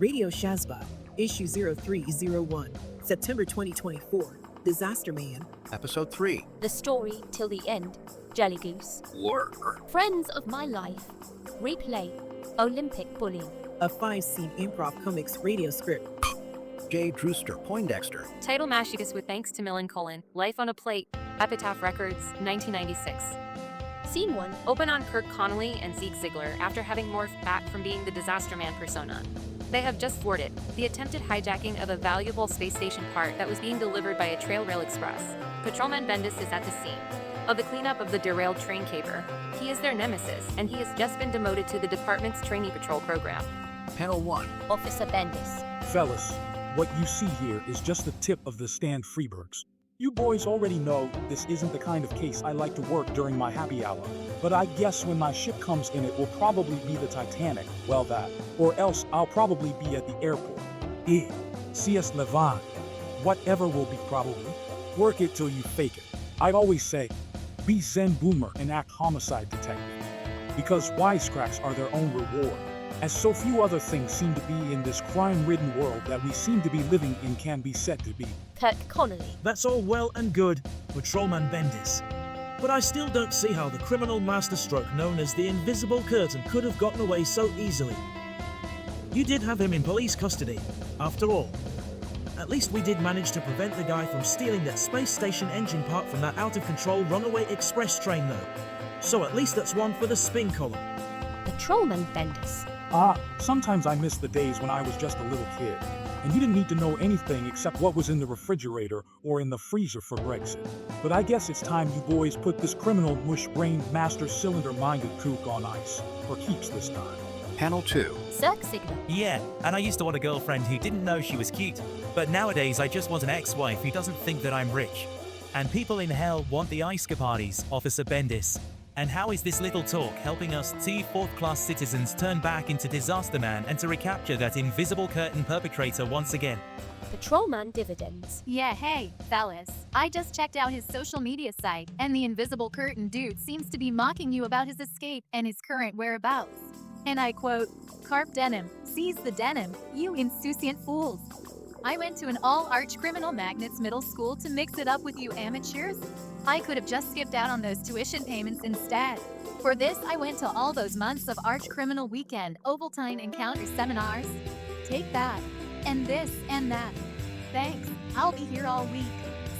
Radio sHAZZBOT, Issue 0301, September 2024, Disaster Man. Episode 3. The story till the end. Jelly Goose. Work. Friends of my life. Replay. Olympic bullying. A 5-scene improv comics radio script. J. Drewster Poindexter. Title Mashicus with Thanks to Millen Cullen. Life on a Plate. Epitaph Records, 1996. Scene 1. Open on Kirk Connolly and Zeke Ziegler after having morphed back from being the Disaster Man persona. They have just thwarted the attempted hijacking of a valuable space station part that was being delivered by a Trail Rail Express. Patrolman Bendis is at the scene of the cleanup of the derailed train caper. He is their nemesis, and he has just been demoted to the department's trainee patrol program. Panel 1. Officer Bendis. Fellas, what you see here is just the tip of the Stan Freebergs. You boys already know this isn't the kind of case I like to work during my happy hour, but I guess when my ship comes in it will probably be the Titanic, well that, or else I'll probably be at the airport. C.S. Levant. Whatever will be probably. Work it till you fake it. I always say, be Zen Boomer and act homicide detective. Because wisecracks are their own reward. As so few other things seem to be in this crime-ridden world that we seem to be living in can be said to be. Kirk Connolly. That's all well and good, Patrolman Bendis. But I still don't see how the criminal masterstroke known as the Invisible Curtain could have gotten away so easily. You did have him in police custody, after all. At least we did manage to prevent the guy from stealing that space station engine part from that out-of-control runaway express train though. So at least that's one for the spin column. Patrolman Bendis. Sometimes I miss the days when I was just a little kid, and you didn't need to know anything except what was in the refrigerator or in the freezer for Brexit. But I guess it's time you boys put this criminal mush-brained master cylinder-minded kook on ice, for keeps this time. Panel 2. Zeke Ziegler. Yeah, and I used to want a girlfriend who didn't know she was cute. But nowadays I just want an ex-wife who doesn't think that I'm rich. And people in hell want the ice-capades, Officer Bendis. And how is this little talk helping us two fourth-class citizens turn back into Disaster Man and to recapture that invisible curtain perpetrator once again? Patrolman Dividends. Yeah, hey, fellas. I just checked out his social media site, and the Invisible Curtain dude seems to be mocking you about his escape and his current whereabouts. And I quote, "Carp denim, seize the denim, you insouciant fools. I went to an all-arch criminal magnets middle school to mix it up with you amateurs. I could have just skipped out on those tuition payments instead. For this, I went to all those months of arch criminal weekend, Ovaltine encounter seminars. Take that, and this, and that. Thanks, I'll be here all week.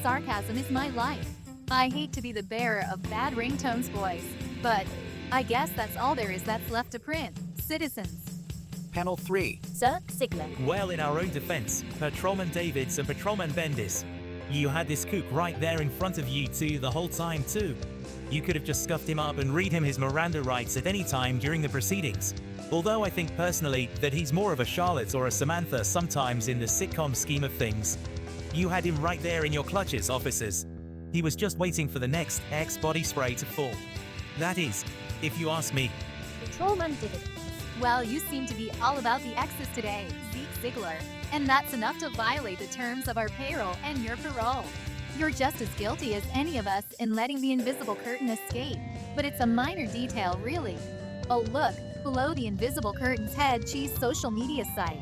Sarcasm is my life. I hate to be the bearer of bad ringtones, boys, but I guess that's all there is that's left to print. Citizens." Panel 3. Zeke Ziegler. Well, in our own defense, Patrolman Davids and Patrolman Bendis, you had this kook right there in front of you two the whole time too. You could have just scuffed him up and read him his Miranda rights at any time during the proceedings. Although I think personally that he's more of a Charlotte or a Samantha sometimes in the sitcom scheme of things. You had him right there in your clutches, officers. He was just waiting for the next X body spray to fall. That is, if you ask me. Patrolman Dividends. Well, you seem to be all about the X's today, Zeke Ziegler. And that's enough to violate the terms of our payroll and your parole. You're just as guilty as any of us in letting the Invisible Curtain escape. But it's a minor detail, really. Oh look, below the Invisible Curtain's head she's social media site.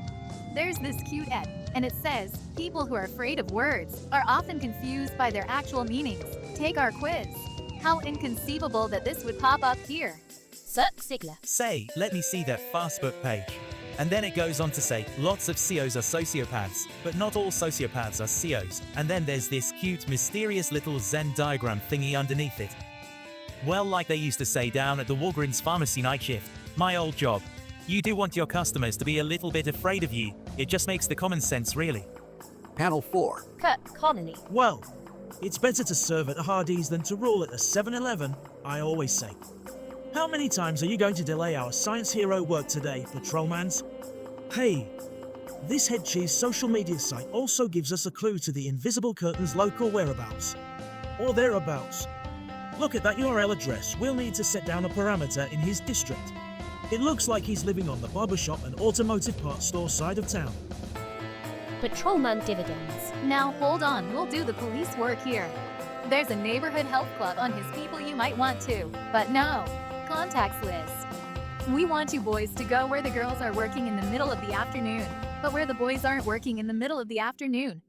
There's this cute ad, and it says, "People who are afraid of words are often confused by their actual meanings. Take our quiz." How inconceivable that this would pop up here. Zeke Ziegler. Say, let me see that Fastbook page. And then it goes on to say, lots of COs are sociopaths, but not all sociopaths are COs. And then there's this cute, mysterious little Zen diagram thingy underneath it. Well, like they used to say down at the Walgreens pharmacy night shift, my old job. You do want your customers to be a little bit afraid of you. It just makes the common sense, really. Panel 4. Kirk Connolly. Well, it's better to serve at a Hardee's than to rule at a 7-Eleven, I always say. How many times are you going to delay our science hero work today, Patrolmans? Hey, this head cheese social media site also gives us a clue to the Invisible Curtain's local whereabouts. Or thereabouts. Look at that URL address. We'll need to set down a parameter in his district. It looks like he's living on the barbershop and automotive parts store side of town. Patrolman Dividends. Now hold on, we'll do the police work here. There's a neighborhood health club on his people you might want to, but no. Contacts list. We want you boys to go where the girls are working in the middle of the afternoon. but where the boys aren't working in the middle of the afternoon.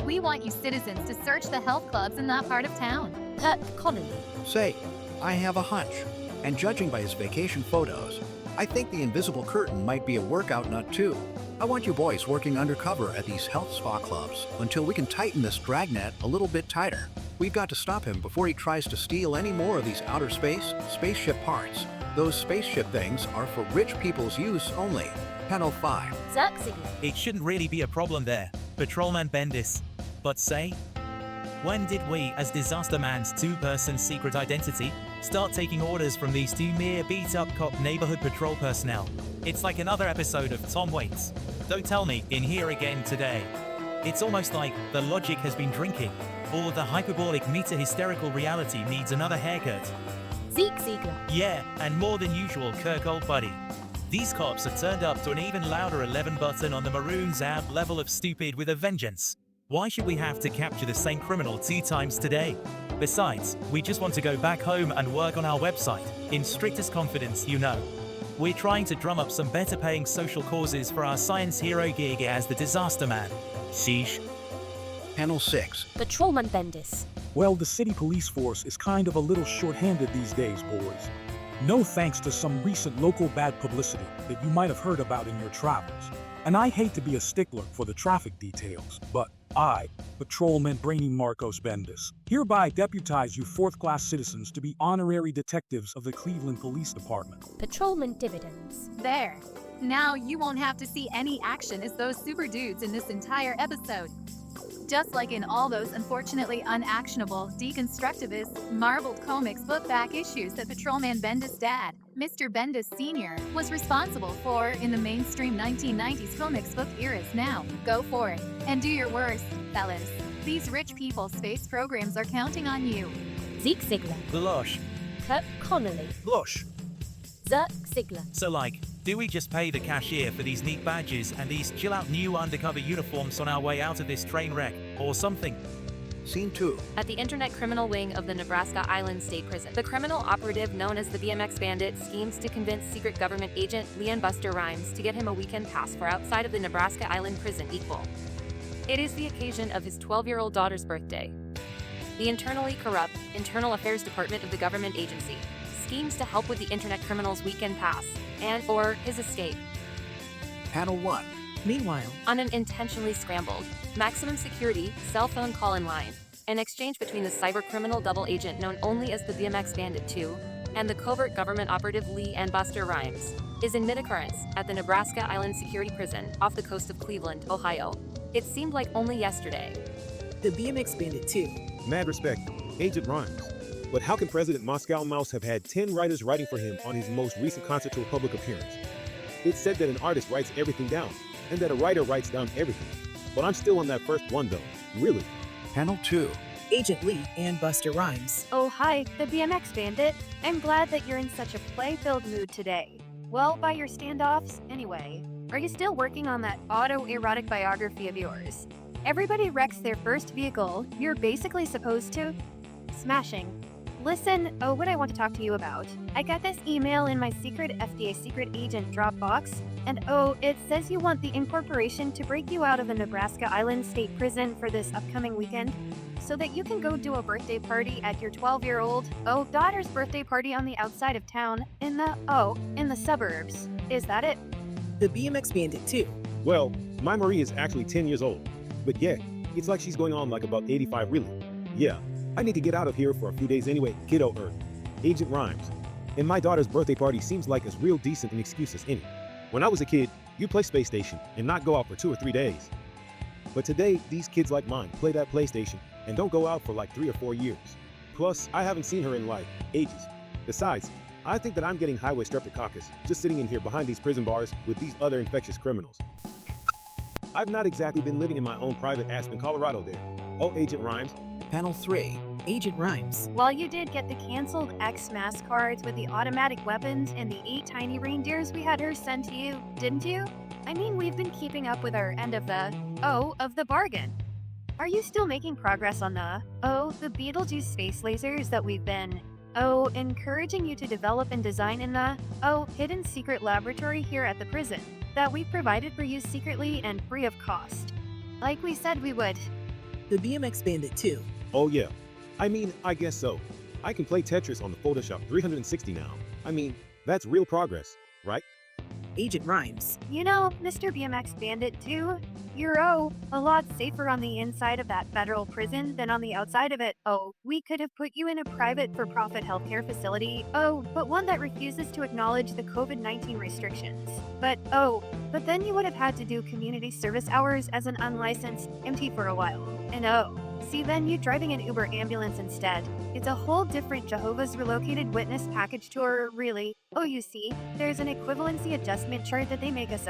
We want you citizens to search the health clubs in that part of town. Kirk Connolly. Say, I have a hunch, and judging by his vacation photos, I think the invisible curtain might be a workout nut too. I want you boys working undercover at these health spa clubs until we can tighten this dragnet a little bit tighter. We've got to stop him before he tries to steal any more of these outer space spaceship parts. Those spaceship things are for rich people's use only. Panel 5. Zerk Ziegler. It shouldn't really be a problem there, Patrolman Bendis. But say, when did we, as Disaster Man's two-person secret identity, start taking orders from these two mere beat-up cop neighborhood patrol personnel? It's like another episode of Tom Waits. Don't tell me, in here again today. It's almost like the logic has been drinking. All of the hyperbolic meta-hysterical reality needs another haircut. Zeke Ziegler. Yeah, and more than usual, Kirk, old buddy. These cops are turned up to an even louder 11 button on the maroon zap level of stupid with a vengeance. Why should we have to capture the same criminal 2 times today? Besides, we just want to go back home and work on our website, in strictest confidence, you know. We're trying to drum up some better paying social causes for our science hero gig as the Disaster Man. Sheesh. Panel 6. Patrolman Bendis. Well, the city police force is kind of a little short-handed these days, boys. No thanks to some recent local bad publicity that you might have heard about in your travels. And I hate to be a stickler for the traffic details, but I, Patrolman Brainy Marcos Bendis, hereby deputize you 4th-class citizens to be honorary detectives of the Cleveland Police Department. Patrolman Dividends. There. Now you won't have to see any action as those super dudes in this entire episode. Just like in all those unfortunately unactionable, deconstructivist, marbled comics book back issues that Patrolman Bendis' dad, Mr. Bendis Sr., was responsible for in the mainstream 1990s comics book eras. Now, go for it, and do your worst, fellas. These rich people space programs are counting on you. Zeke Ziegler. Glosh. Kirk Connolly. Glosh. Zerk Ziegler. So like, do we just pay the cashier for these neat badges and these chill-out new undercover uniforms on our way out of this train wreck, or something? Scene 2. At the Internet Criminal Wing of the Nebraska Island State Prison, the criminal operative known as the BMX Bandit schemes to convince secret government agent Leon Buster Rhymes to get him a weekend pass for outside of the Nebraska Island prison equal. It is the occasion of his 12-year-old daughter's birthday. The internally corrupt Internal Affairs Department of the government agency schemes to help with the internet criminal's weekend pass and/or his escape. Panel 1. Meanwhile, On an intentionally scrambled, maximum security cell phone call-in line, an exchange between the cybercriminal double agent known only as the BMX Bandit 2 and the covert government operative Lee and Buster Rhymes is in mid-occurrence at the Nebraska Island Security Prison off the coast of Cleveland, Ohio. It seemed like only yesterday. the BMX Bandit 2, Mad respect, Agent Rhymes. But how can President Moscow Mouse have had 10 writers writing for him on his most recent concert tour public appearance? It's said that an artist writes everything down, and that a writer writes down everything. But I'm still on that first one though. Really? Panel 2. Agent Lee and Buster Rhymes. Oh, hi, the BMX Bandit. I'm glad that you're in such a play-filled mood today. Well, by your standoffs, anyway. Are you still working on that autoerotic biography of yours? Everybody wrecks their first vehicle. You're basically supposed to... Smashing. Listen, what I want to talk to you about. I got this email in my secret FDA secret agent Dropbox, and it says you want the incorporation to break you out of the Nebraska Island State Prison for this upcoming weekend, so that you can go do a birthday party at your 12-year-old daughter's birthday party on the outside of town in the suburbs. Is that it? The BMX Bandit 2, Well, my Marie is actually 10 years old. But yeah, it's like she's going on like about 85 really. Yeah, I need to get out of here for a few days anyway, kiddo Agent Rhymes. And my daughter's birthday party seems like as real decent an excuse as any. When I was a kid, you'd play Space Station and not go out for 2 or 3 days. But today, these kids like mine play that PlayStation and don't go out for like 3 or 4 years. Plus, I haven't seen her in like ages. Besides, I think that I'm getting highway streptococcus just sitting in here behind these prison bars with these other infectious criminals. I've not exactly been living in my own private Aspen, Colorado there. Oh, Agent Rhymes. Panel 3. Agent Rhymes. While you did get the canceled X-Mass cards with the automatic weapons and the 8 tiny reindeers we had her send to you, didn't you? I mean, we've been keeping up with our end of the bargain. Are you still making progress on the Beetlejuice space lasers that we've been, encouraging you to develop and design in the, hidden secret laboratory here at the prison? that we provided for you secretly and free of cost. Like we said we would. The BMX Bandit 2. Oh yeah. I mean, I guess so. I can play Tetris on the Photoshop 360 now. I mean, that's real progress, right? Agent Rhymes. You know, Mr. BMX Bandit 2, you're a lot safer on the inside of that federal prison than on the outside of it. Oh, we could have put you in a private for-profit healthcare facility. Oh, but one that refuses to acknowledge the COVID-19 restrictions. But then you would have had to do community service hours as an unlicensed empty for a while. And see then you driving an Uber ambulance instead. It's a whole different Jehovah's Relocated Witness package tour, really. Oh, you see, there's an equivalency adjustment chart that they make us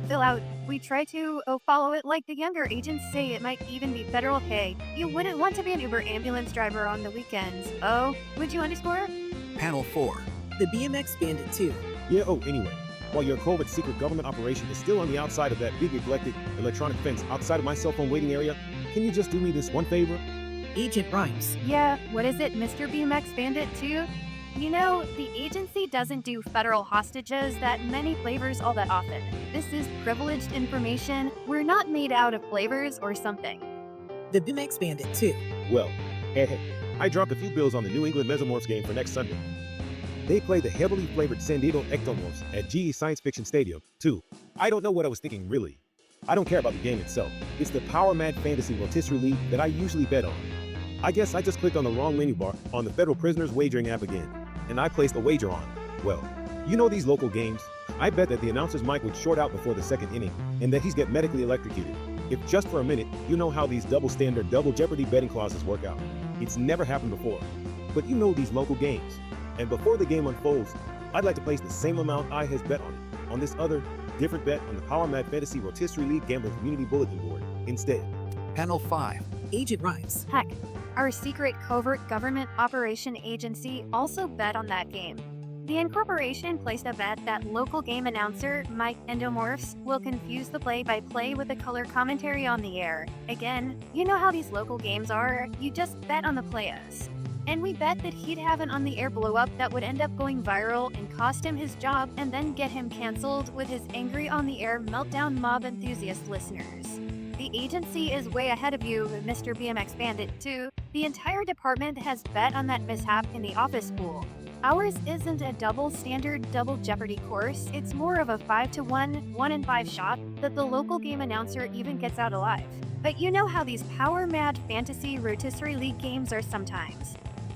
fill out. We try to follow it like the younger agents say. It might even be federal pay. You wouldn't want to be an Uber ambulance driver on the weekends. Oh, would you underscore? Panel 4. The BMX Bandit 2. Yeah, anyway. While your COVID secret government operation is still on the outside of that big neglected electronic fence outside of my cell phone waiting area, can you just do me this one favor? Agent Rhymes. Yeah, what is it, Mr. BMX Bandit 2? You know, the agency doesn't do federal hostages that many flavors all that often. This is privileged information. We're not made out of flavors or something. The BMX Bandit 2. Well, hey, I dropped a few bills on the New England Mesomorphs game for next Sunday. They play the heavily flavored San Diego Ectomorphs at GE Science Fiction Stadium, too. I don't know what I was thinking, really. I don't care about the game itself. It's the Power Mad Fantasy Rotisserie League that I usually bet on. I guess I just clicked on the wrong menu bar on the Federal Prisoners Wagering app again, and I placed a wager on. Well, you know these local games? I bet that the announcer's mic would short out before the second inning, and that he's get medically electrocuted. If just for a minute, you know how these double standard, double jeopardy betting clauses work out. It's never happened before. But you know these local games. And before the game unfolds, I'd like to place the same amount I has bet on this other, different bet on the Power Mad Fantasy Rotisserie League Gambling Community Bulletin Board instead. Panel 5. Agent Rhymes. Heck, our secret covert government operation agency also bet on that game. The incorporation placed a bet that local game announcer Mike Endomorphs will confuse the play-by-play with the color commentary on the air. Again, you know how these local games are, you just bet on the players. And we bet that he'd have an on-the-air blow-up that would end up going viral and cost him his job and then get him cancelled with his angry on-the-air meltdown mob enthusiast listeners. The agency is way ahead of you, Mr. BMX Bandit 2. The entire department has bet on that mishap in the office pool. Ours isn't a double standard double jeopardy course, it's more of a 5-to-1, 1-in-5 shot that the local game announcer even gets out alive. But you know how these power-mad fantasy rotisserie league games are sometimes.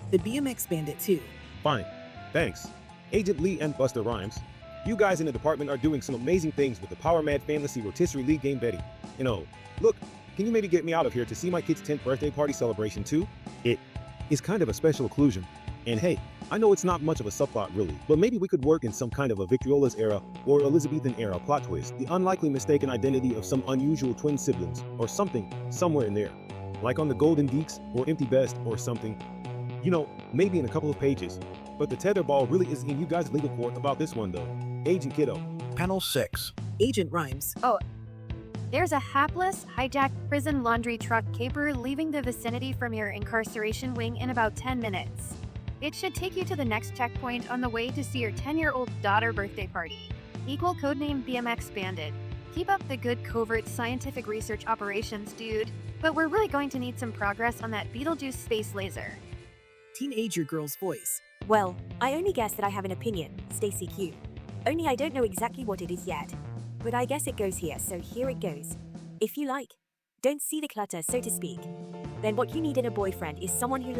The BMX Bandit 2. Fine. Thanks. Agent Lee and Buster Rhymes. You guys in the department are doing some amazing things with the Power Mad Fantasy Rotisserie League game betting. Look, can you maybe get me out of here to see my kid's 10th birthday party celebration too? It is kind of a special occlusion. And hey, I know it's not much of a subplot really, but maybe we could work in some kind of a Victriolas era or Elizabethan era plot twist, the unlikely mistaken identity of some unusual twin siblings, or something somewhere in there. Like on the Golden Geeks or Empty Best or something. Maybe in a couple of pages. But the tetherball really is in you guys' legal court about this one though. Agent Kiddo. Panel 6. Agent Rhymes. There's a hapless, hijacked prison laundry truck caper leaving the vicinity from your incarceration wing in about 10 minutes. It should take you to the next checkpoint on the way to see your 10-year-old daughter birthday party. Equal codename BMX Bandit. Keep up the good covert scientific research operations, dude. But we're really going to need some progress on that Beetlejuice space laser. Teenager girl's voice. Well, I only guess that I have an opinion, Stacy Q. Only I don't know exactly what it is yet. But I guess it goes here, so here it goes. If you don't see the clutter, so to speak, then what you need in a boyfriend is someone who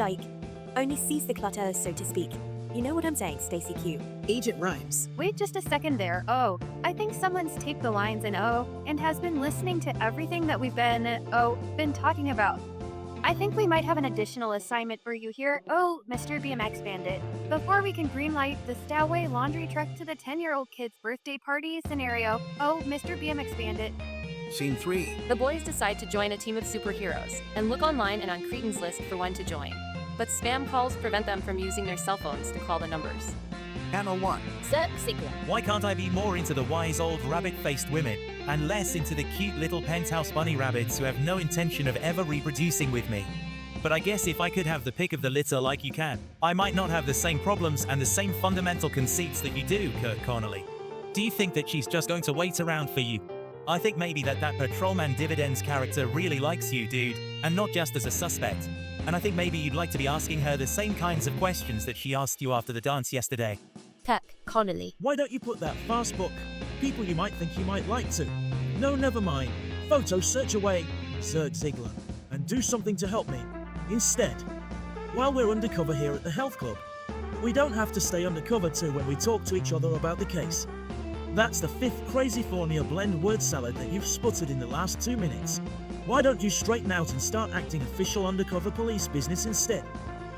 only sees the clutter, so to speak. You know what I'm saying, Stacy Q? Agent Rhymes. Wait just a second there. I think someone's taped the lines in and has been listening to everything that we've been talking about. I think we might have an additional assignment for you here, Mr. BMX Bandit. Before we can greenlight the Stowaway laundry truck to the 10-year-old kid's birthday party scenario, Mr. BMX Bandit. Scene 3. The boys decide to join a team of superheroes and look online and on Cretan's list for one to join. But spam calls prevent them from using their cell phones to call the numbers. Panel 1. Sir Sigler. Why can't I be more into the wise old rabbit-faced women and less into the cute little penthouse bunny rabbits who have no intention of ever reproducing with me? But I guess if I could have the pick of the litter like you can, I might not have the same problems and the same fundamental conceits that you do, Kurt Connolly. Do you think that she's just going to wait around for you? I think maybe that Patrolman Dividends character really likes you, dude, and not just as a suspect. And I think maybe you'd like to be asking her the same kinds of questions that she asked you after the dance yesterday. Kirk Connolly. Why don't you put that fast book? People you might think you might like to. No, never mind. Photo search away, Zerg Ziegler, and do something to help me. Instead, while we're undercover here at the health club, we don't have to stay undercover too when we talk to each other about the case. That's the 5th Crazyfornia blend word salad that you've sputtered in the last 2 minutes. Why don't you straighten out and start acting official undercover police business instead?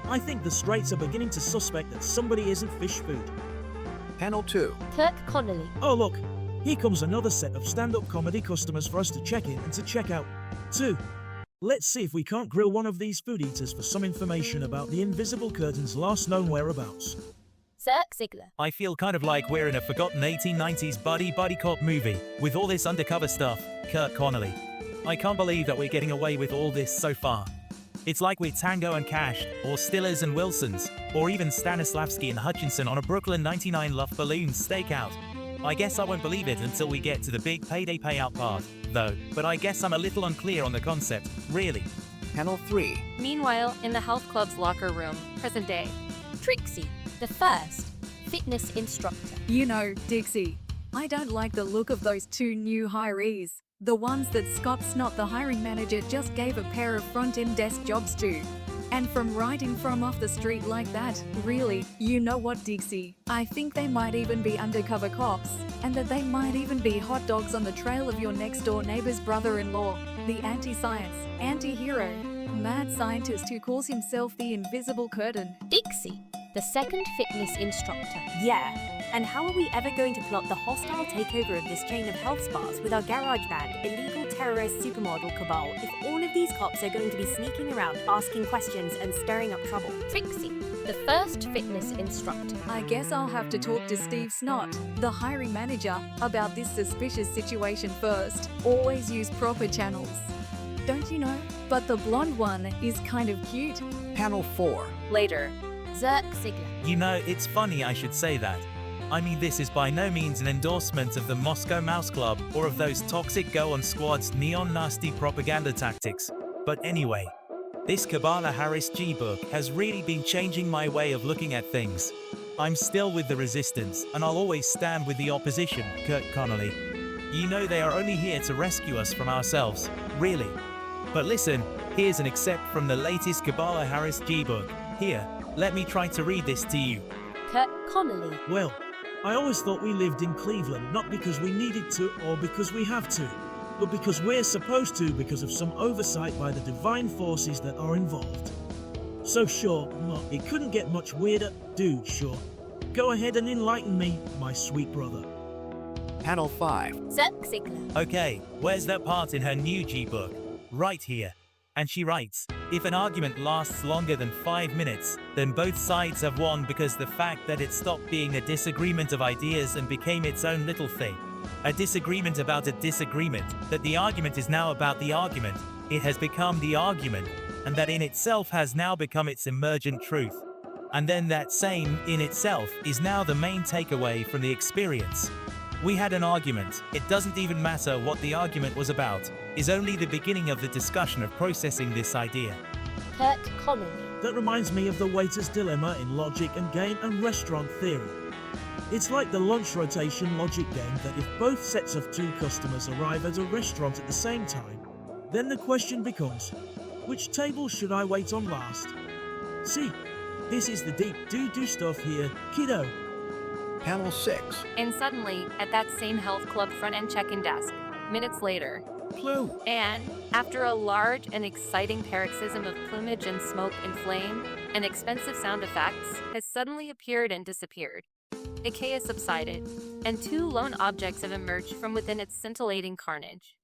I think the straights are beginning to suspect that somebody isn't fish food. Panel 2. Kirk Connolly. Oh look, here comes another set of stand-up comedy customers for us to check in and to check out, too. Let's see if we can't grill one of these food eaters for some information about the Invisible Curtain's last known whereabouts. Zerg Ziegler. I feel kind of like we're in a forgotten 1890s buddy cop movie with all this undercover stuff. Kirk Connolly. I can't believe that we're getting away with all this so far. It's like we're Tango and Cash, or Stillers and Wilsons, or even Stanislavski and Hutchinson on a Brooklyn 99 Luft Balloon stakeout. I guess I won't believe it until we get to the big payday payout part, though, but I guess I'm a little unclear on the concept, really. Panel 3. Meanwhile, in the health club's locker room, present day. Trixie, the first fitness instructor. You know, Dixie, I don't like the look of those 2 new hirees. The ones that Scott Snot, the hiring manager, just gave a pair of front-end desk jobs to. And from riding from off the street like that, really, you know what, Dixie? I think they might even be undercover cops, and that they might even be hot dogs on the trail of your next-door neighbor's brother-in-law, the anti-science, anti-hero, mad scientist who calls himself the Invisible Curtain. Dixie, the second fitness instructor. Yeah. And how are we ever going to plot the hostile takeover of this chain of health spas with our garage band, illegal terrorist supermodel cabal if all of these cops are going to be sneaking around, asking questions and stirring up trouble? Trixie, the first fitness instructor. I guess I'll have to talk to Steve Snot, the hiring manager, about this suspicious situation first. Always use proper channels. Don't you know? But the blonde one is kind of cute. Panel 4. Later. Zerg Ziegler. You know, it's funny I should say that. I mean, this is by no means an endorsement of the Moscow Mouse Club or of those toxic go-on squads' neon-nasty propaganda tactics. But anyway, this Kabbalah Harris G book has really been changing my way of looking at things. I'm still with the resistance, and I'll always stand with the opposition, Kirk Connolly. You know they are only here to rescue us from ourselves, really. But listen, here's an excerpt from the latest Kabbalah Harris G book. Here, let me try to read this to you. Kirk Connolly. Well, I always thought we lived in Cleveland not because we needed to or because we have to, but because we're supposed to because of some oversight by the divine forces that are involved. So sure, it couldn't get much weirder, dude, sure. Go ahead and enlighten me, my sweet brother. Panel 5. Zerg Ziegler. Okay, where's that part in her new G book? Right here. And she writes, if an argument lasts longer than 5 minutes, then both sides have won because the fact that it stopped being a disagreement of ideas and became its own little thing. A disagreement about a disagreement, that the argument is now about the argument, it has become the argument, and that in itself has now become its emergent truth. And then that same, in itself, is now the main takeaway from the experience. We had an argument, it doesn't even matter what the argument was about, is only the beginning of the discussion of processing this idea. Kirk Connolly. That reminds me of the waiter's dilemma in logic and game and restaurant theory. It's like the lunch rotation logic game that if both sets of 2 customers arrive at a restaurant at the same time, then the question becomes, which table should I wait on last? See, this is the deep do stuff here, kiddo. Panel 6. And suddenly, at that same health club front-end check-in desk, minutes later, Clue. and after a large and exciting paroxysm of plumage and smoke and flame and expensive sound effects has suddenly appeared and disappeared. The chaos subsided, and 2 lone objects have emerged from within its scintillating carnage.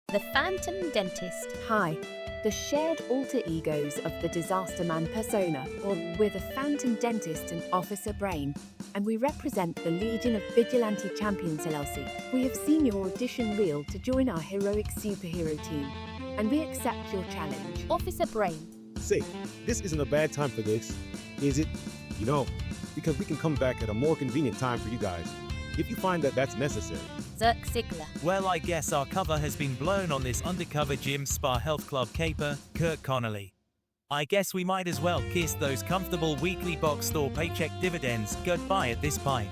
The Phantom Dentist. Hi, the shared alter egos of the Disaster Man persona, or we're the Phantom Dentist and Officer Brain, and we represent the Legion of Vigilante Champions LLC. We have seen your audition reel to join our heroic superhero team, and we accept your challenge. Officer Brain. Say, this isn't a bad time for this, is it? You know, because we can come back at a more convenient time for you guys. if you find that that's necessary. Zirk Ziegler. Well, I guess our cover has been blown on this undercover gym spa health club caper, Kurt Connolly. I guess we might as well kiss those comfortable weekly box store paycheck dividends goodbye at this point.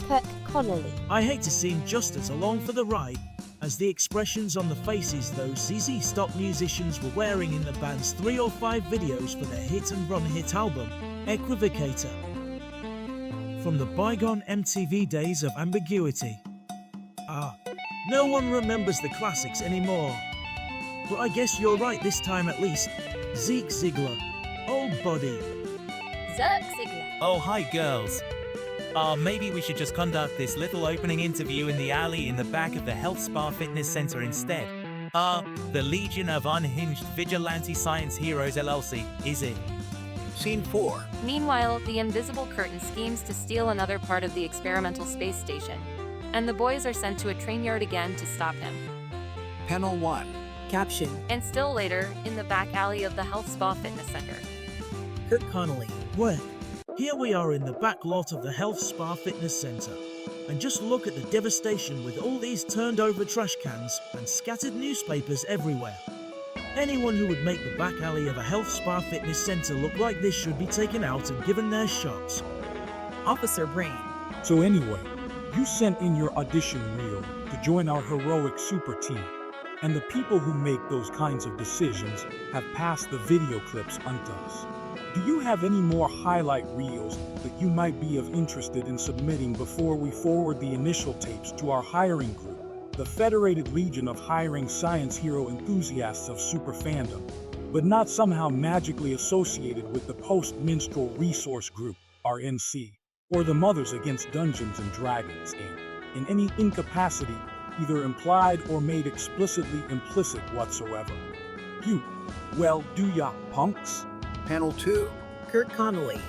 Kirk Connolly. I hate to seem just as along for the ride as the expressions on the faces those ZZ Top musicians were wearing in the band's 3 or 5 videos for their hit and run hit album, Equivocator. From the bygone MTV days of ambiguity. No one remembers the classics anymore. But I guess you're right this time at least. Zeke Ziegler. Old buddy. Zirk Ziegler. Oh, hi girls. Maybe we should just conduct this little opening interview in the alley in the back of the Health Spa Fitness Center instead. The Legion of Unhinged Vigilante Science Heroes LLC, is it? Scene 4. Meanwhile, the invisible curtain schemes to steal another part of the experimental space station, and the boys are sent to a train yard again to stop him. Panel 1. Caption: And still later, in the back alley of the Health Spa Fitness Center. Kurt Connolly. Well, here we are in the back lot of the Health Spa Fitness Center. And just look at the devastation with all these turned over trash cans and scattered newspapers everywhere. Anyone who would make the back alley of a Health Spa Fitness Center look like this should be taken out and given their shots. Officer Brain. So anyway, you sent in your audition reel to join our heroic super team. And the people who make those kinds of decisions have passed the video clips unto us. Do you have any more highlight reels that you might be of interested in submitting before we forward the initial tapes to our hiring group, the Federated Legion of Hiring Science Hero Enthusiasts of Super Fandom, but not somehow magically associated with the Post-Minstrel Resource Group, RNC, or the Mothers Against Dungeons and Dragons, and in any incapacity either implied or made explicitly implicit whatsoever? Well, do ya, punks? Panel 2. Kurt Connolly.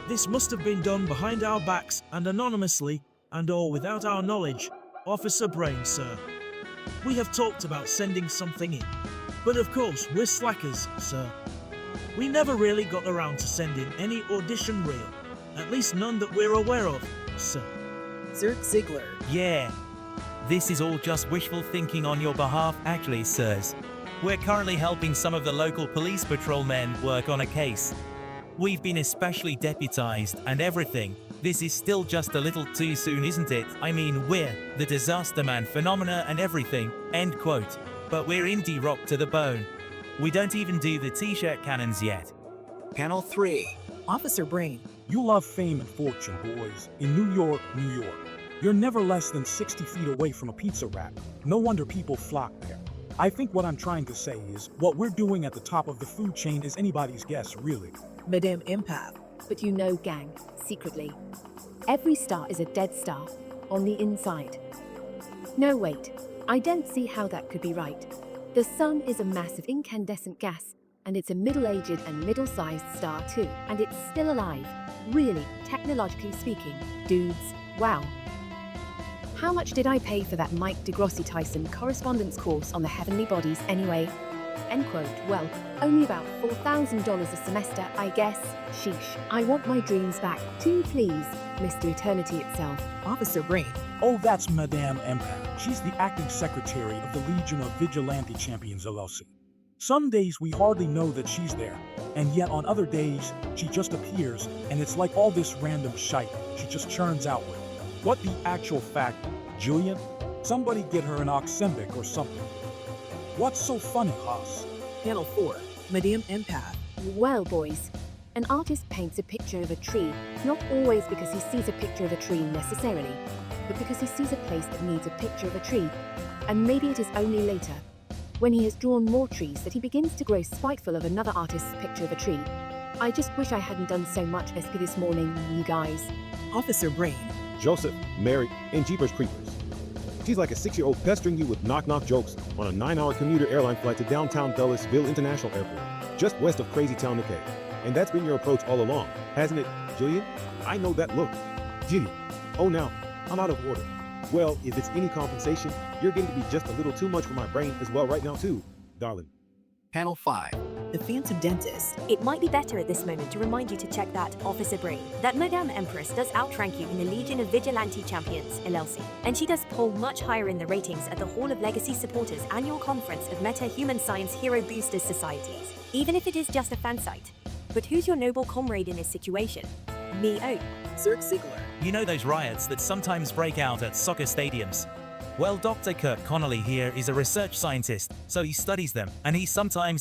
This must have been done behind our backs and anonymously, and or without our knowledge. Officer Brain, sir. We have talked about sending something in, but of course we're slackers, sir. We never really got around to sending any audition reel, at least none that we're aware of, sir. Zirk Ziegler. Yeah. This is all just wishful thinking on your behalf, actually, sirs. We're currently helping some of the local police patrolmen work on a case. We've been especially deputized and everything. This is still just a little too soon, isn't it? I mean, we're the Disaster Man phenomena and everything, end quote. But we're indie rock to the bone. We don't even do the t-shirt cannons yet. Panel 3. Officer Brain. You love fame and fortune, boys. In New York, New York. You're never less than 60 feet away from a pizza rack. No wonder people flock there. I think what I'm trying to say is, what we're doing at the top of the food chain is anybody's guess, really. Madame Empath. But you know, gang, secretly, every star is a dead star on the inside. No, wait, I don't see how that could be right. The sun is a mass of incandescent gas, and it's a middle-aged and middle-sized star too, and it's still alive. Really, technologically speaking, dudes, wow. How much did I pay for that Mike deGrossi Tyson correspondence course on the heavenly bodies anyway? End quote. Well, only about $4,000 a semester, I guess. Sheesh. I want my dreams back too, please, Mr. Eternity itself. Officer Brain. Oh, that's Madame Empath. She's the acting secretary of the Legion of Vigilante Champions LLC. Some days we hardly know that she's there, and yet on other days she just appears, and it's like all this random shite she just churns out with. What the actual fact, Julian? Somebody get her an oxymbic or something. What's so funny, Haas? Panel 4. Madame Empath. Well, boys, an artist paints a picture of a tree, not always because he sees a picture of a tree necessarily, but because he sees a place that needs a picture of a tree, and maybe it is only later, when he has drawn more trees, that he begins to grow spiteful of another artist's picture of a tree. I just wish I hadn't done so much SP this morning, you guys. Officer Brain. Joseph, Mary, and Jeepers Creepers. She's like a 6-year-old pestering you with knock-knock jokes on a 9-hour commuter airline flight to downtown Dulles-Ville International Airport, just west of Crazy Town, New York. And that's been your approach all along, hasn't it, Julian? I know that look. Gee, oh now, I'm out of order. Well, if it's any compensation, you're getting to be just a little too much for my brain as well right now too, darling. Panel 5. The Phantom Dentist. It might be better at this moment to remind you to check that, Officer Brain, that Madame Empress does outrank you in the Legion of Vigilante Champions, LLC. And she does pull much higher in the ratings at the Hall of Legacy Supporters annual conference of Meta-Human Science Hero Boosters Societies, even if it is just a fan site. But who's your noble comrade in this situation? Me-o. Zerk Ziegler. You know those riots that sometimes break out at soccer stadiums? Well, Dr. Kirk Connolly here is a research scientist, so he studies them, and he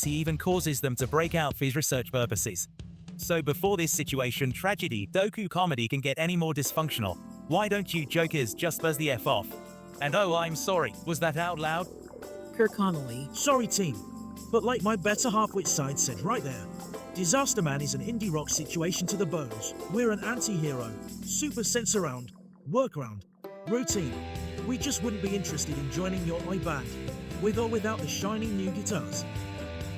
even causes them to break out for his research purposes. So before this situation tragedy, Doku comedy can get any more dysfunctional, why don't you jokers just buzz the F off? And oh, I'm sorry, was that out loud? Kirk Connolly. Sorry team, but like my better half-wit side said right there, Disaster Man is an indie rock situation to the bones. We're an anti-hero, super sense around, work around, routine. We just wouldn't be interested in joining your oi band, with or without the shiny new guitars.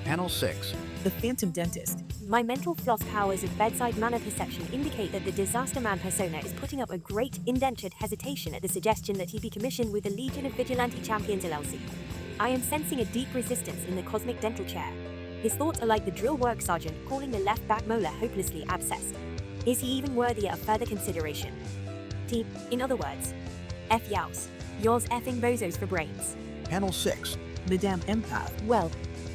Panel 6. The Phantom Dentist. My mental floss powers of bedside manner perception indicate that the Disaster Man persona is putting up a great indentured hesitation at the suggestion that he be commissioned with the Legion of Vigilante Champions LLC. I am sensing a deep resistance in the cosmic dental chair. His thoughts are like the drill work sergeant calling the left back molar hopelessly abscessed. Is he even worthier of further consideration? Team, in other words, F yows. Yours effing bozos for brains. Panel 6. Madame Empath. Well,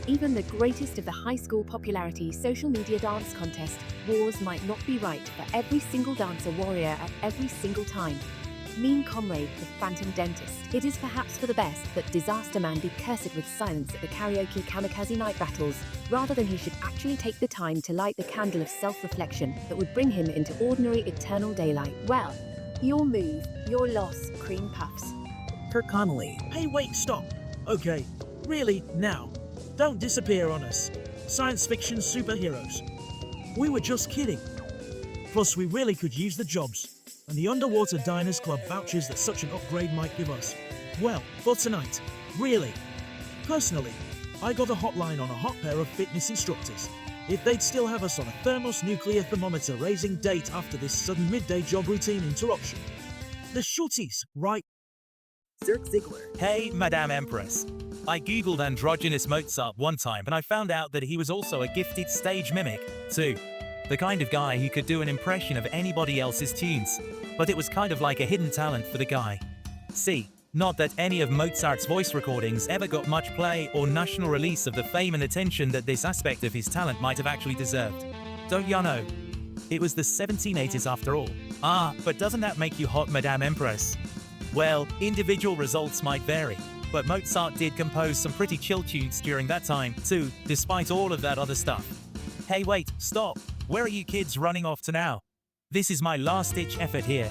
even the greatest of the high school popularity social media dance contest wars might not be right for every single dancer warrior at every single time. Mean comrade, the Phantom Dentist. It is perhaps for the best that Disaster Man be cursed with silence at the karaoke kamikaze night battles, rather than he should actually take the time to light the candle of self-reflection that would bring him into ordinary eternal daylight. Well, your move, your loss, cream puffs. Kirk Connolly. Hey, wait, stop. Okay, really, now. Don't disappear on us. Science fiction superheroes. We were just kidding. Plus, we really could use the jobs and the Underwater Diners Club vouchers that such an upgrade might give us. Well, for tonight, really. Personally, I got a hotline on a hot pair of fitness instructors. If they'd still have us on a thermonuclear thermometer raising date after this sudden midday job routine interruption. The shorties, right? Zerk Ziegler. Hey, Madame Empress. I googled androgynous Mozart one time and I found out that he was also a gifted stage mimic, too. The kind of guy who could do an impression of anybody else's tunes. But it was kind of like a hidden talent for the guy. See, not that any of Mozart's voice recordings ever got much play or national release of the fame and attention that this aspect of his talent might have actually deserved. Don't ya know? It was the 1780s after all. Ah, but doesn't that make you hot, Madame Empress? Well, individual results might vary, but Mozart did compose some pretty chill tunes during that time, too, despite all of that other stuff. Hey wait, stop! Where are you kids running off to now? This is my last-ditch effort here.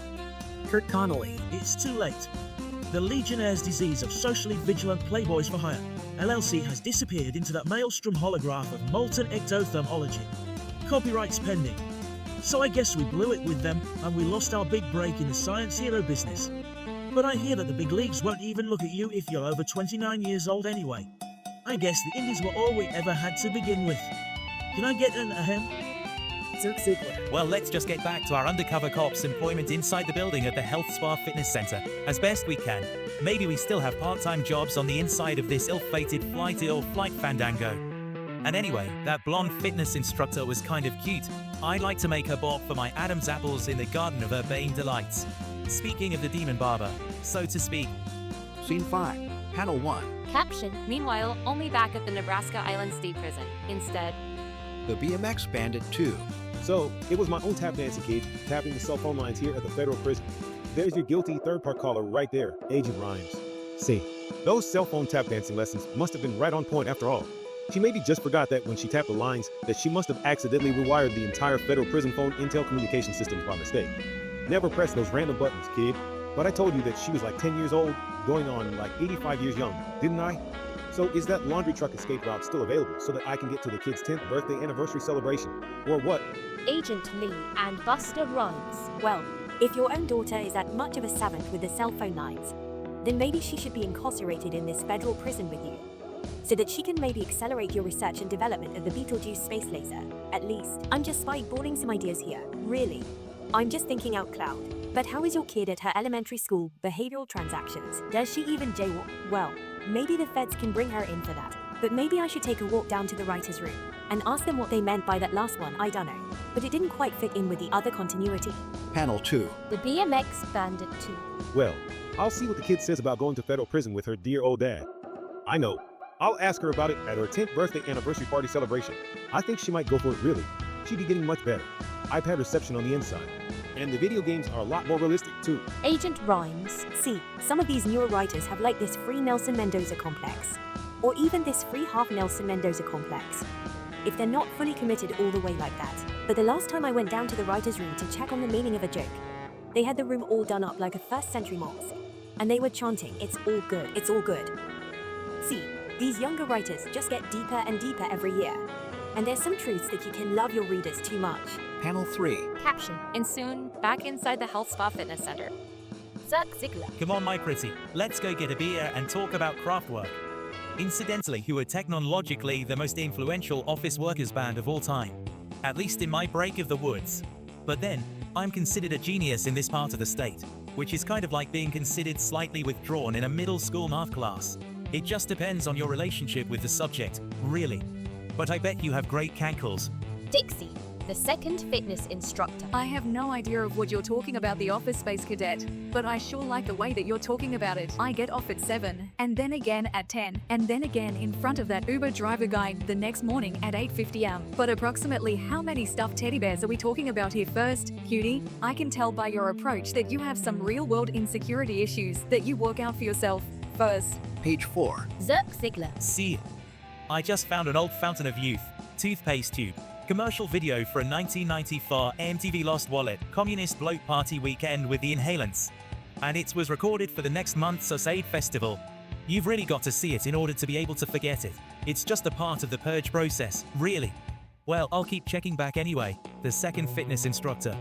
Kirk Connolly. It's too late. The Legionnaire's disease of socially vigilant playboys for hire, LLC, has disappeared into that maelstrom holograph of molten ectothermology. Copyrights pending. So I guess we blew it with them and we lost our big break in the science hero business. But I hear that the big leagues won't even look at you if you're over 29 years old anyway. I guess the indies were all we ever had to begin with. Can I get an ahem? Zerk Ziegler. Well, let's just get back to our undercover cops' employment inside the building at the Health Spa Fitness Center, as best we can. Maybe we still have part-time jobs on the inside of this ill-fated flight fandango. And anyway, that blonde fitness instructor was kind of cute. I'd like to make her balk for my Adam's apples in the garden of urbane delights. Speaking of the demon barber, so to speak. Scene 5. Panel 1. Caption. Meanwhile, only back at the Nebraska Island State Prison. Instead, The BMX Bandit 2. So, it was my own tap dancing kid, tapping the cell phone lines here at the federal prison. There's your guilty third-part caller right there, Agent Rhymes. See, those cell phone tap dancing lessons must have been right on point after all. She maybe just forgot that when she tapped the lines, that she must have accidentally rewired the entire federal prison phone Intel communication systems by mistake. Never press those random buttons, kid. But I told you that she was like 10 years old, going on like 85 years young, didn't I? So is that laundry truck escape route still available so that I can get to the kid's 10th birthday anniversary celebration? Or what? Agent Lee and Buster Rhymes. Well, if your own daughter is that much of a savant with the cell phone lines, then maybe she should be incarcerated in this federal prison with you, so that she can maybe accelerate your research and development of the Beetlejuice space laser. At least, I'm just spitballing some ideas here, really. I'm just thinking out loud. But how is your kid at her elementary school behavioral transactions? Does she even jaywalk? Well, maybe the feds can bring her in for that. But maybe I should take a walk down to the writer's room and ask them what they meant by that last one, I dunno. But it didn't quite fit in with the other continuity. Panel 2. The BMX Bandit 2. Well, I'll see what the kid says about going to federal prison with her dear old dad. I know. I'll ask her about it at her 10th birthday anniversary party celebration. I think she might go for it, really. She'd be getting much better. iPad reception on the inside. And the video games are a lot more realistic, too. Agent Rhymes. See, some of these newer writers have like this free Nelson Mendoza complex. Or even this free half Nelson Mendoza complex. If they're not fully committed all the way like that. But the last time I went down to the writer's room to check on the meaning of a joke, they had the room all done up like a first century mosque. And they were chanting, "It's all good, it's all good." See, these younger writers just get deeper and deeper every year. And there's some truths that you can love your readers too much. Panel 3. Caption. And soon, back inside the Health Spa Fitness Center. Zirk Ziegler. Come on, my pretty. Let's go get a beer and talk about craft work. Incidentally, who are technologically the most influential office workers band of all time. At least in my break of the woods. But then, I'm considered a genius in this part of the state, which is kind of like being considered slightly withdrawn in a middle school math class. It just depends on your relationship with the subject, really. But I bet you have great cankles. Dixie, the second fitness instructor. I have no idea of what you're talking about, the office space cadet, but I sure like the way that you're talking about it. I get off at 7, and then again at 10, and then again in front of that Uber driver guy the next morning at 8:50 am. But approximately how many stuffed teddy bears are we talking about here first, cutie? I can tell by your approach that you have some real-world insecurity issues that you work out for yourself first. Page 4. Zirk Ziegler. See, I just found an old fountain of youth, toothpaste tube. Commercial video for a 1994 MTV Lost Wallet Communist Bloke Party weekend with the Inhalants. And it was recorded for the next month's SHAZZBOT festival. You've really got to see it in order to be able to forget it. It's just a part of the purge process, really. Well, I'll keep checking back anyway, the second fitness instructor.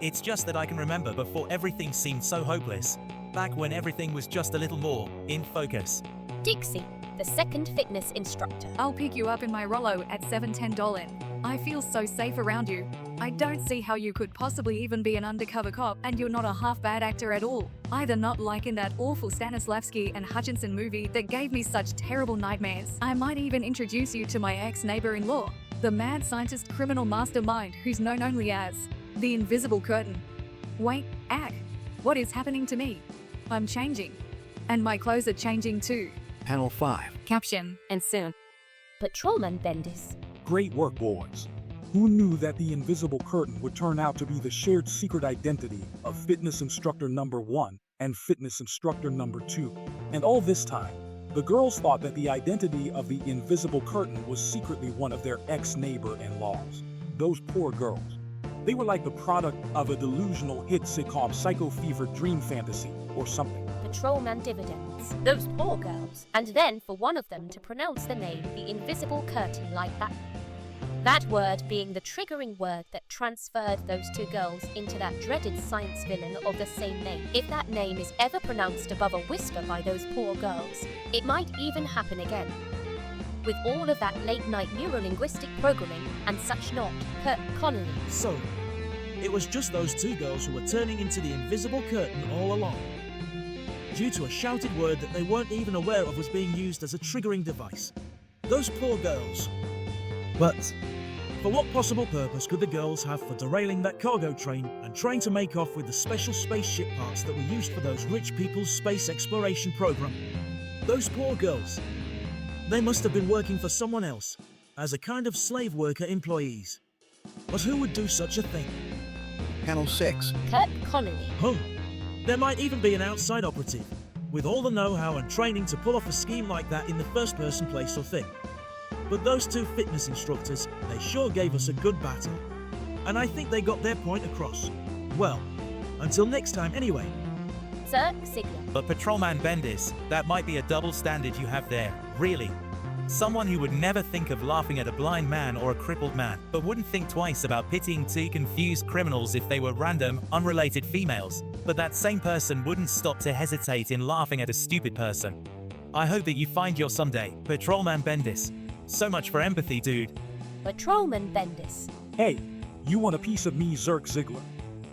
It's just that I can remember before everything seemed so hopeless. Back when everything was just a little more in focus. Dixie, the second fitness instructor. I'll pick you up in my Rollo at $7.10. I feel so safe around you. I don't see how you could possibly even be an undercover cop, and you're not a half bad actor at all. Either not like in that awful Stanislavski and Hutchinson movie that gave me such terrible nightmares. I might even introduce you to my ex-neighbor-in-law, the mad scientist criminal mastermind who's known only as the Invisible Curtain. Wait, what is happening to me? I'm changing. And my clothes are changing too. Panel 5. Caption. And soon. Patrolman Bendis. Great work, boys. Who knew that the invisible curtain would turn out to be the shared secret identity of fitness instructor number 1 and fitness instructor number 2? And all this time, the girls thought that the identity of the invisible curtain was secretly one of their ex-neighbor-in-laws. Those poor girls. They were like the product of a delusional hit sitcom Psycho Fever dream fantasy or something. Patrolman Dividends. Those poor girls. And then for one of them to pronounce the name the invisible curtain like that. That word being the triggering word that transferred those two girls into that dreaded science villain of the same name. If that name is ever pronounced above a whisper by those poor girls, it might even happen again. With all of that late-night neurolinguistic programming and such not, Kurt Connolly. So, it was just those two girls who were turning into the invisible curtain all along, due to a shouted word that they weren't even aware of was being used as a triggering device. Those poor girls. But for what possible purpose could the girls have for derailing that cargo train and trying to make off with the special spaceship parts that were used for those rich people's space exploration program? Those poor girls. They must have been working for someone else, as a kind of slave worker employees. But who would do such a thing? Panel 6. Kurt Connolly. There might even be an outside operative, with all the know-how and training to pull off a scheme like that in the first-person place or thing. But those two fitness instructors, they sure gave us a good battle. And I think they got their point across. Well, until next time anyway. Zirk Ziegler. But Patrolman Bendis, that might be a double standard you have there, really. Someone who would never think of laughing at a blind man or a crippled man, but wouldn't think twice about pitying two confused criminals if they were random, unrelated females. But that same person wouldn't stop to hesitate in laughing at a stupid person. I hope that you find your someday, Patrolman Bendis. So much for empathy, dude. Patrolman Bendis. Hey, you want a piece of me, Zirk Ziegler?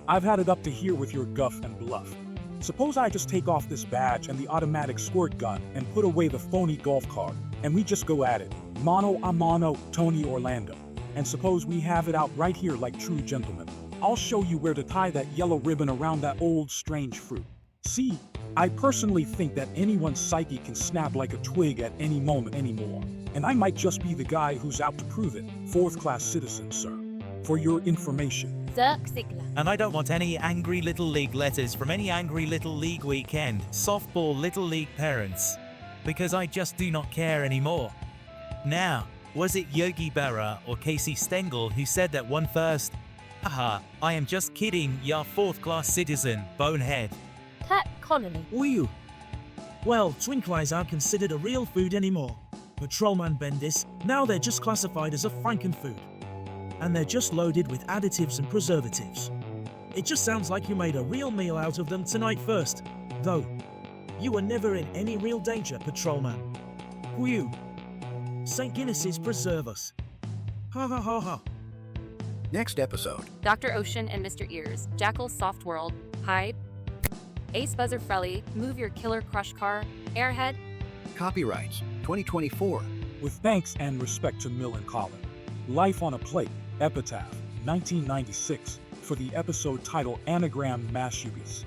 I've had it up to here with your guff and bluff. Suppose I just take off this badge and the automatic squirt gun and put away the phony golf cart. and we just go at it. Mano a mano, Tony Orlando. And suppose we have it out right here like true gentlemen. I'll show you where to tie that yellow ribbon around that old strange fruit. See, I personally think that anyone's psyche can snap like a twig at any moment anymore. And I might just be the guy who's out to prove it. Fourth-class citizen, sir. For your information. Zirk Ziegler. And I don't want any angry Little League letters from any angry Little League weekend, softball Little League parents. Because I just do not care anymore. Now, was it Yogi Berra or Casey Stengel who said that one first? Haha, I am just kidding, ya fourth-class citizen, bonehead. Kurt Connolly. Whew. Well, twinklies aren't considered a real food anymore. Patrolman Bendis, now they're just classified as a frankenfood. And they're just loaded with additives and preservatives. It just sounds like you made a real meal out of them tonight first. Though, you were never in any real danger, Patrolman. Whew. St. Guinness's preserve us. Ha ha ha ha. Next episode. Dr. Ocean and Mr. Ears, Jackal's Soft World, Hyde, Ace Buzzer Frelly, Move Your Killer Crush Car, Airhead. Copyrights 2024. With thanks and respect to Mill and Collin. Life on a Plate, Epitaph, 1996, for the episode titled Anagram Mashubis.